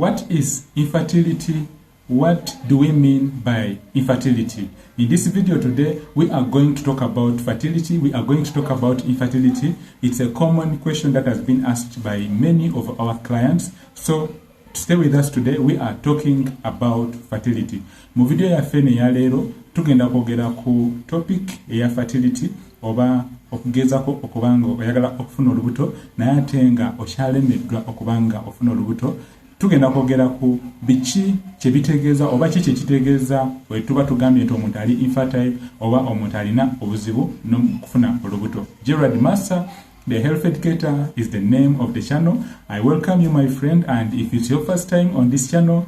What is infertility? What do we mean by infertility? In this video today, we are going to talk about fertility. We are going to talk about infertility. It's a common question that has been asked by many of our clients. So stay with us today. We are talking about fertility. Mu video yaffe ne ya leero tugenda kwogera ku topic eya fertility oba okugezako okubanga oyagala okufuna olubuto naye ate nga okyalemeddwa okubanga ofuna olubuto. Tugenda kwogera ku biki kye bitegeeza oba ki kye kitegeeza bwe tuba tugambye nti omuntu ali infertile oba omuntu alina obuzibu n'okufuna olubuto. Gerard Massa, the health educator, is the name of the channel. I welcome you, my friend, and if it's your first time on this channel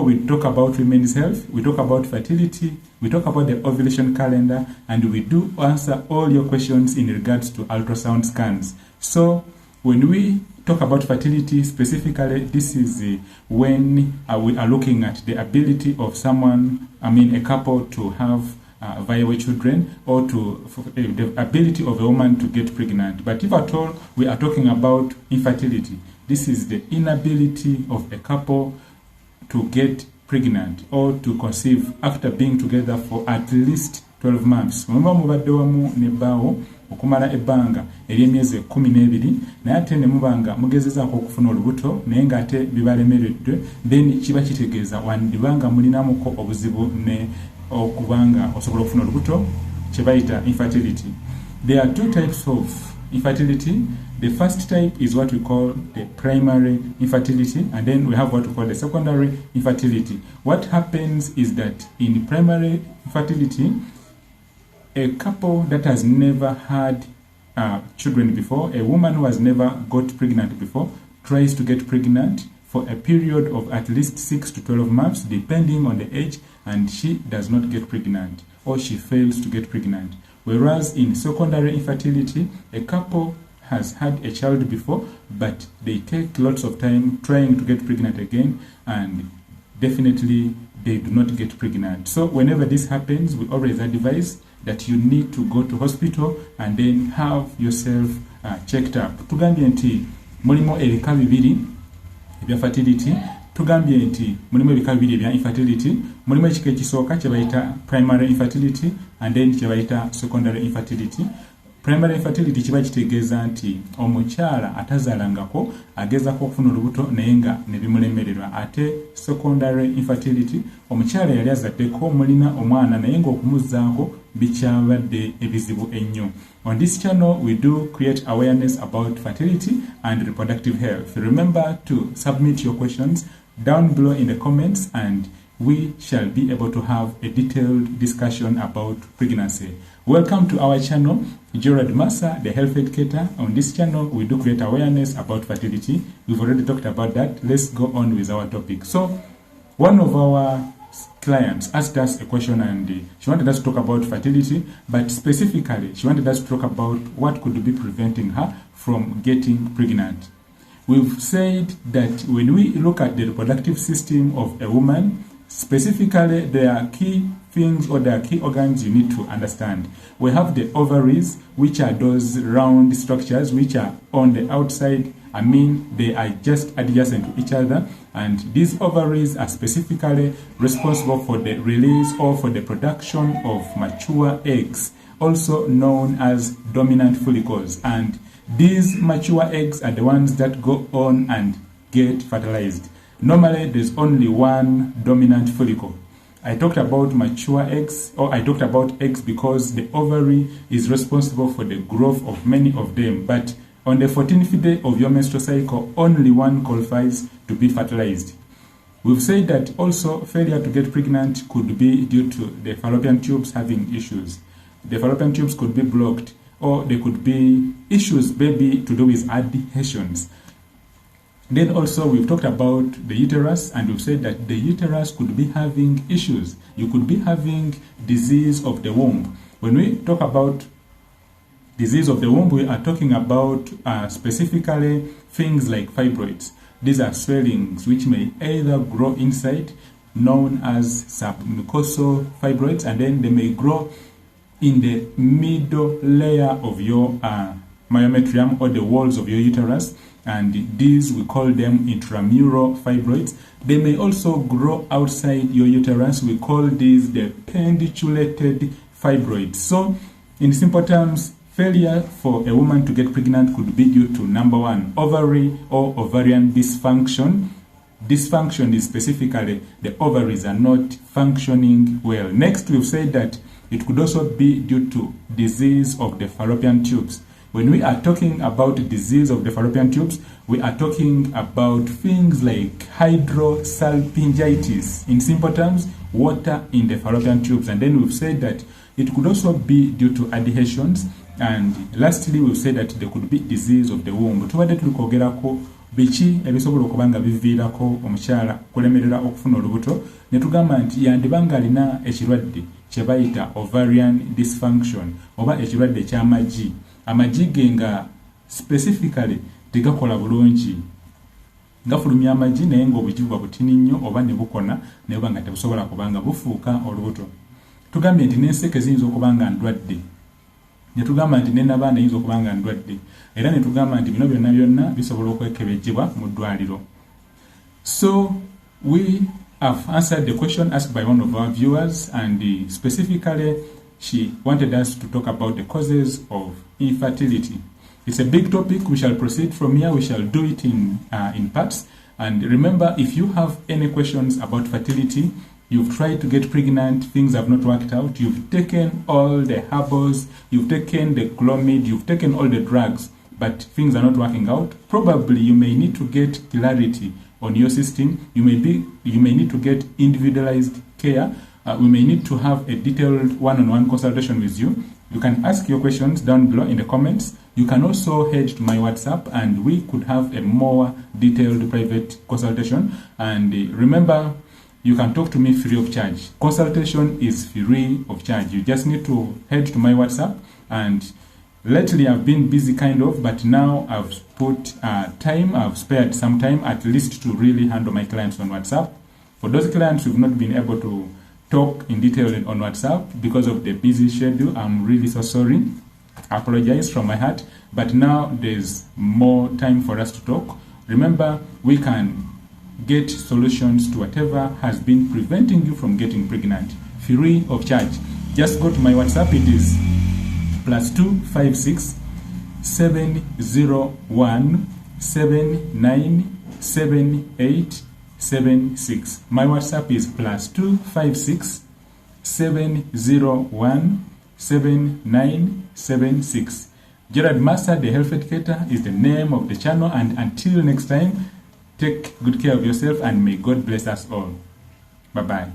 we talk about women's health, we talk about fertility, we talk about the ovulation calendar, and we do answer all your questions in regards to ultrasound scans. So when we talk about fertility specifically, this is when we are looking at the ability of someone, a couple to have viable children, or to the ability of a woman to get pregnant. But if at all we are talking about infertility, this is the inability of a couple to get pregnant or to conceive after being together for at least 12 months. Okumala ebbanga ery'emyezi 12 naye ate ne mubanga mugezezaako okufuna olubuto naye ng'ate bibalemeredde, then kiba kitegeeza wandibanga mulinamuko obuzibu ne okubanga osobola okufuna olubuto, kye bayita infertility. There are two types of infertility. The first type is what we call the primary infertility, and then we have what we call the secondary infertility. What happens is that in primary infertility, a couple that has never had children before, a woman who has never got pregnant before, tries to get pregnant for a period of at least 6 to 12 months, depending on the age, and she does not get pregnant, or she fails to get pregnant. Whereas in secondary infertility, a couple has had a child before, but they take lots of time trying to get pregnant again, and definitely they do not get pregnant. So whenever this happens, we always advise that you need to go to hospital and then have yourself checked up. Tugambye nti mulimo ebika bibiri ebya fertility, tugambye nti mulimo ebika bibiri ebya infertility, mulimo ekika ekisooka kye bayita primary infertility and then kye bayita secondary infertility. Primary infertility kiba kitegeeza nti omukyala atazaalangako agezaako okufuna olubuto naye nga ne bimulemererwa. Ate secondary infertility, omukyala yali azaddeko mulina omwana naye ng'okumuzzaako bikyabadde ebizibu ennyo. On this channel we do create awareness about fertility and reproductive health. Remember to submit your questions down below in the comments and we shall be able to have a detailed discussion about pregnancy. Welcome to our channel, Gerard Massa, the health educator. On this channel, we do create awareness about fertility. We've already talked about that. Let's go on with our topic. So, one of our clients asked us a question and she wanted us to talk about fertility, but specifically, she wanted us to talk about what could be preventing her from getting pregnant. We've said that when we look at the reproductive system of a woman, specifically, there are key things or there are key organs you need to understand. We have the ovaries, which are those round structures which are on the outside. They are just adjacent to each other, and these ovaries are specifically responsible for the release or for the production of mature eggs, also known as dominant follicles. And these mature eggs are the ones that go on and get fertilized. Normally, there's only one dominant follicle. I talked about mature eggs, or I talked about eggs because the ovary is responsible for the growth of many of them. But on the 14th day of your menstrual cycle, only one qualifies to be fertilized. We've said that also failure to get pregnant could be due to the fallopian tubes having issues. The fallopian tubes could be blocked, or there could be issues maybe to do with adhesions. Then also we've talked about the uterus, and we've said that the uterus could be having issues. You could be having disease of the womb. When we talk about disease of the womb, we are talking about specifically things like fibroids. These are swellings which may either grow inside, known as submucosal fibroids, and then they may grow in the middle layer of your myometrium or the walls of your uterus. and these we call them intramural fibroids. They may also grow outside your uterus. We call these the pendulated fibroids. So in simple terms, failure for a woman to get pregnant could be due to number one, ovary or ovarian dysfunction. Dysfunction is specifically the ovaries are not functioning well. Next, we've said that it could also be due to disease of the fallopian tubes. When we are talking about disease of the fallopian tubes, we are talking about things like hydrosalpingitis. In simple terms, water in the fallopian tubes. And then we've said that it could also be due to adhesions. And lastly, we've said that there could be disease of the womb. Biki ebisobola okubanga biviirako omukyala kulemerera okufuna olubuto ne tugamba nti yandibanga alina ekirwadde kye bayita ovarian dysfunction oba ekirwadde eky'amagi. Amagi ge nga specifically tegakola bulungi, gafulumya amagi naye ng'obugi buba butini nnyo oba ne bukona naye oba nga tebusobola kubanga bufuuka olubuto. Tugambye nti n'enseke ziyinza okubanga ndwadde, ne tugamba nti n'abaana yinza okubanga ndwadde, era ne tugamba nti bino byonna bisobola okwekebejjebwa mu ddwaliro. So we have answered the question asked by one of our viewers, and specifically she wanted us to talk about the causes of infertility. It's a big topic. We shall proceed from here. We shall do it in parts. And remember, if you have any questions about fertility, you've tried to get pregnant, things have not worked out, you've taken all the herbals, you've taken the Clomid, you've taken all the drugs, but things are not working out, probably you may need to get clarity on your system. You may need to get individualized care. We may need to have a detailed one-on-one consultation with you. You can ask your questions down below in the comments. You can also head to my WhatsApp and we could have a more detailed private consultation. And remember, you can talk to me free of charge. Consultation is free of charge. You just need to head to my WhatsApp. And lately I've been busy but now I've put I've spared some time at least to really handle my clients on WhatsApp. For those clients who've not been able to talk in detail on WhatsApp because of the busy schedule, I'm really so sorry. I apologize from my heart. But now there's more time for us to talk. Remember, we can get solutions to whatever has been preventing you from getting pregnant, free of charge. Just go to my WhatsApp. It is +256 701 7978 76. My WhatsApp is +256 701 7976. Gerard Master, the Health Educator, is the name of the channel. And until next time, take good care of yourself and may God bless us all. Bye-bye.